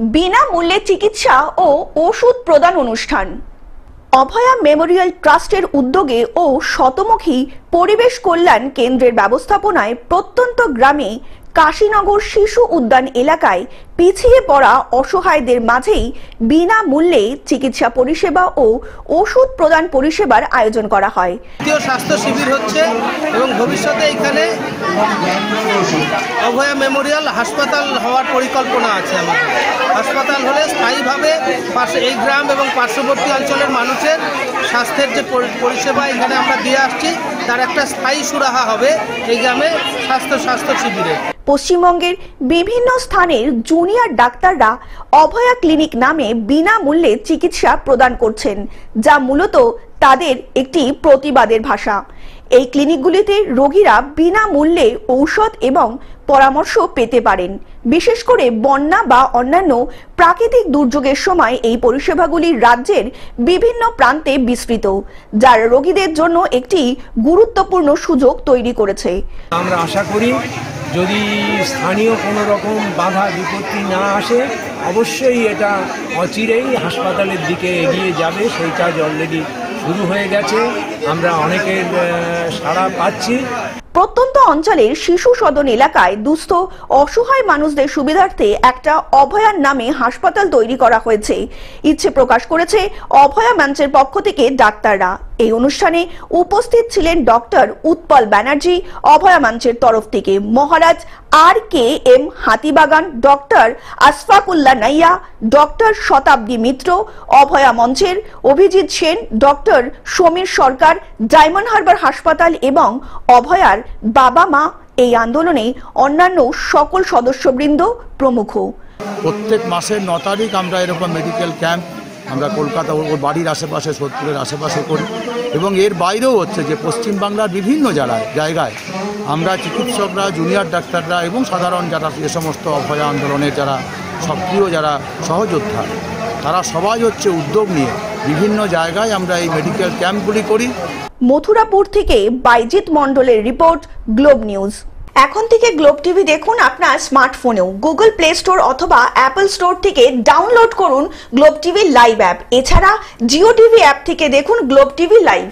বিনামূল্যে চিকিৎসা ও ওষুধ প্রদান অনুষ্ঠান। অভয়া মেমোরিয়াল ট্রাস্টের উদ্যোগে ও শতমুখী পরিবেশ কল্যাণ কেন্দ্রের ব্যবস্থাপনায় প্রত্যন্ত গ্রামে কাশীনগর শিশু উদ্যান এলাকায় পিছিয়ে পড়া অসহায়দের মাঝেই বিনামূল্যে চিকিৎসা পরিষেবা ও ওষুধ প্রদান পরিষেবার আয়োজন করা হয়। জাতীয় স্বাস্থ্য শিবির হচ্ছে এবং ভবিষ্যতে এখানে অভয়া মেমোরিয়াল হাসপাতাল হওয়ার পরিকল্পনা আছে। আমাদের হাসপাতাল হলে স্থায়ীভাবে এই গ্রাম এবং পার্শ্ববর্তী অঞ্চলের মানুষের স্বাস্থ্যের যে পরিষেবা এখানে আমরা দিয়ে আসছি তার একটা স্থায়ী সুরাহা হবে এই গ্রামে স্বাস্থ্য শিবিরে। পশ্চিমবঙ্গের বিভিন্ন স্থানের জুনিয়র ডাক্তাররা অভয়া ক্লিনিক নামে বিনামূল্যে চিকিৎসা প্রদান করছেন, যা মূলত তাদের একটি প্রতিবাদের ভাষা। এই ক্লিনিকগুলিতে রোগীরা বিনামূল্যে ঔষধ এবং পরামর্শ পেতে পারেন। বিশেষ করে বন্যা বা অন্যান্য প্রাকৃতিক দুর্যোগের সময় এই পরিষেবাগুলি রাজ্যের বিভিন্ন প্রান্তে বিস্তৃত, যার রোগীদের জন্য একটি গুরুত্বপূর্ণ সুযোগ তৈরি করেছে। আমরা আশা করি যদি স্থানীয় কোনো রকম বাধা বিপত্তি না আসে, অবশ্যই এটা অচিরেই হাসপাতালের দিকে এগিয়ে যাবে। সেই কাজ অলরেডি শুরু হয়ে গেছে, আমরা অনেকের সাড়া পাচ্ছি। প্রত্যন্ত অঞ্চলের শিশু সদন এলাকায় দুস্থ অসহায় মানুষদের সুবিধার্থে একটা অভয়ার নামে হাসপাতাল তৈরি করা হয়েছে। ইচ্ছে প্রকাশ করেছে অভয়া মঞ্চের পক্ষ থেকে ডাক্তাররা। এই অনুষ্ঠানে উপস্থিত ছিলেন ডক্টর উৎপল ব্যানার্জি অভয়া মঞ্চের তরফ থেকে, মহারাজ RKM Hatibagan, doctor Ashfaqullah Naiya, doctor শতাব্দী মিত্র, অভয়া মঞ্চের অভিজিৎ সেন, ডক্টর সমীর সরকার, ডায়মন্ড হারবার হাসপাতাল এবং অভয়ার বাবা মা, এই আন্দোলনে অন্যান্য সকল সদস্যবৃন্দ প্রমুখ। প্রত্যেক মাসের 9 তারিখ আমরা এরকম মেডিকেল ক্যাম্প আমরা কলকাতা ওর বাড়ির আশেপাশে সোদপুরের আশেপাশে করি এবং এর বাইরেও হচ্ছে যে পশ্চিমবাংলার বিভিন্ন জায়গায় আমরা চিকিৎসকরা, জুনিয়র ডাক্তাররা এবং সাধারণ যারা যে সমস্ত অভয়া আন্দোলনের যারা সক্রিয় যারা সহযোদ্ধা তারা সবাই হচ্ছে উদ্যোগ নিয়ে বিভিন্ন জায়গায় আমরা এই মেডিকেল ক্যাম্পগুলি করি। মথুরাপুর থেকে বাইজিৎ মণ্ডলের রিপোর্ট, গ্লোব নিউজ। এখন থেকে গ্লোব টিভি দেখুন আপনার স্মার্টফোনেও। গুগল প্লে স্টোর অথবা অ্যাপল স্টোর থেকে ডাউনলোড করুন গ্লোব টিভি লাইভ অ্যাপ। এছাড়া জিও টিভি অ্যাপ থেকে দেখুন গ্লোব টিভি লাইভ।